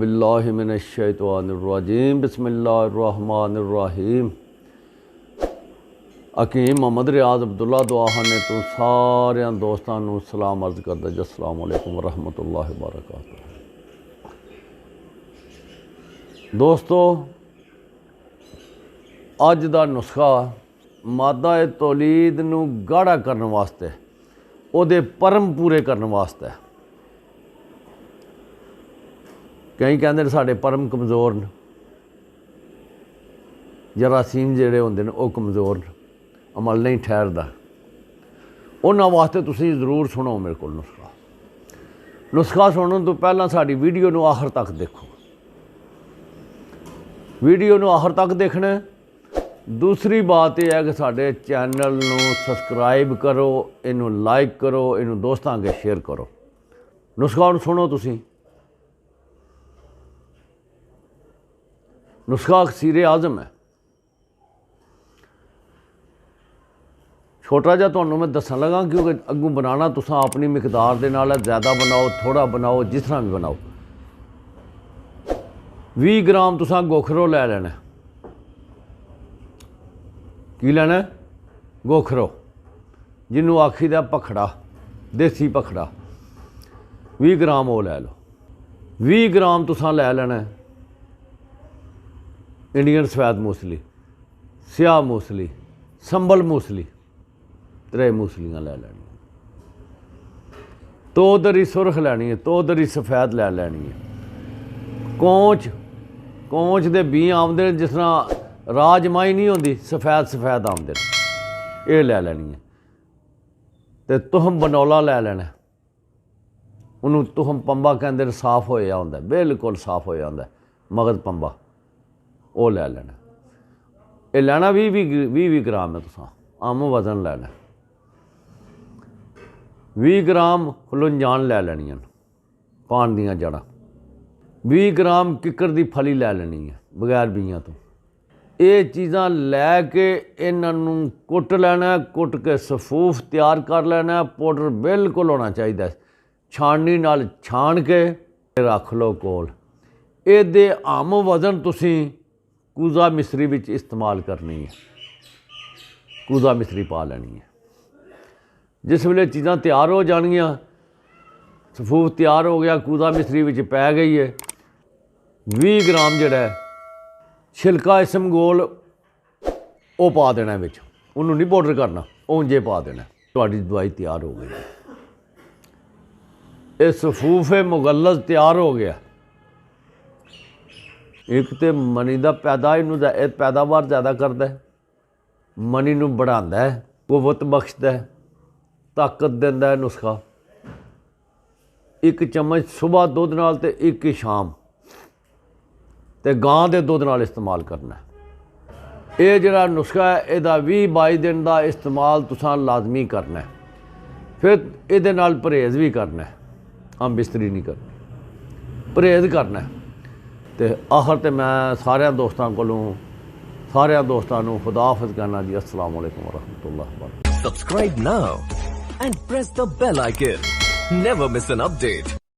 बिल्लाहि मिनश्शैतानिर्रजीम बिस्मिल्लाहिर्रहमानिर्रहीम। हकीम मोहम्मद रियाज अब्दुल्ला दुआहा ने तो सारे दोस्तों को सलाम अर्ज करदा जी अस्सलाम वालेकुम रहमतुल्लाहि व बरकातुहू। दोस्तों, अज दा नुस्खा मादा तौलीद नूं गाढ़ा करने वास्ते, उहदे परम पूरे करने वास्ते। कई कहते साढ़े परम कमज़ोर न, जरासीम जिहड़े होंदे न वो कमज़ोर न, अमल नहीं ठहरदा। उन्हां वास्ते तुसीं जरूर सुनो मेरे को नुस्खा सुनने तो पहला साड़ी वीडियो नूं आखिर तक देखो। वीडियो नूं आखिर तक देखना। दूसरी बात यह है कि साडे चैनल नूं सबसक्राइब करो, इनू लाइक करो, इनू दोस्तां अगे शेयर करो। नुस्खा हुण सुनो तुसीं। नुस्खा अक्सीर आज़म है। छोटा जिहा तुहानूं मैं दस्सन लगा क्योंकि अग्गों बनाना तुसां अपनी मिकदार दे नाल, ज़्यादा बनाओ थोड़ा बनाओ जिस तरह भी बनाओ। 20 ग्राम तुसां गोखरो लै लैना। की लैना? गोखरो, जिन्हों आखीदा पखड़ा, देसी पखड़ा। 20 ग्राम वो लै लो। 20 ग्राम तुसां लै लेना इंडियन सफैद मूसली, स्याह मूसली, संबल मूसली, 3 मूसलियाँ लै लैनी। तो दरी सुरख लैनी है, तो दरी सफैद लै लैनी है। कोंच दे बी आमदे जिस तरह राजमाई नहीं होंदी, सफैद आमदे, ये लै लैनी है। तो तुहम बनौला लै लेना। उन्होंने तुहम पंबा कहते साफ होया होंदा, बिल्कुल साफ होया होंदा, मगध पंबा वो लै लेना। ये लैना 20 ग्राम है। तुसां आम वजन लैना। 20 ग्राम फुलंजान लै लैनियां, पान दियां जड़ां। 20 ग्राम किक्कर दी फली लै लेनी है बगैर बीआं तो। ये चीज़ां लैके इन्हां कुट लैना। कुट के सफूफ तैयार कर लेना। पाउडर बिल्कुल होना चाहिए। छाननी नाल छान के रख लो कोल। इहदे आम वजन तुसीं कूजा मिश्री विच इस्तेमाल करनी है। कूजा मिश्री पा लैनी है। जिस वेले चीज़ां तैयार हो जानियां, सफूफ तैयार हो गया, कूजा मिश्री विच पै गई है। 20 ग्राम जिहड़ा छिलका इसमगोल वो पा देना विच। उन्होंने नहीं पाउडर करना, उंजे पा देना। तुहाडी दवाई तैयार हो गई। ये सफूफ मुगल्लज़ तैयार हो गया। एक तो मनी का पैदावार ज़्यादा करता है, मनी नूं बढ़ाता है, कुव्वत बख्शदा है, ताकत दिंदा है नुस्खा। 1 चम्मच सुबह दुध नाल ते 1 ही शाम, ते गां दे दुध नाल इस्तेमाल करना। ये जिहड़ा नुस्खा है इहदा 20-22 दिन का इस्तेमाल तुसां लाजमी करना है। फिर इहदे नाल परहेज़ भी करना है। आम बिस्तरी नहीं करनी, परहेज़ करना है। तो आखिर ते मैं सारे दोस्तों कोलों खुदा हाफिज़ कहना जी। अस्सलाम वालेकुम वरहमतुल्लाहि व बरकातुहू। Subscribe now and press the bell icon. Never miss an update.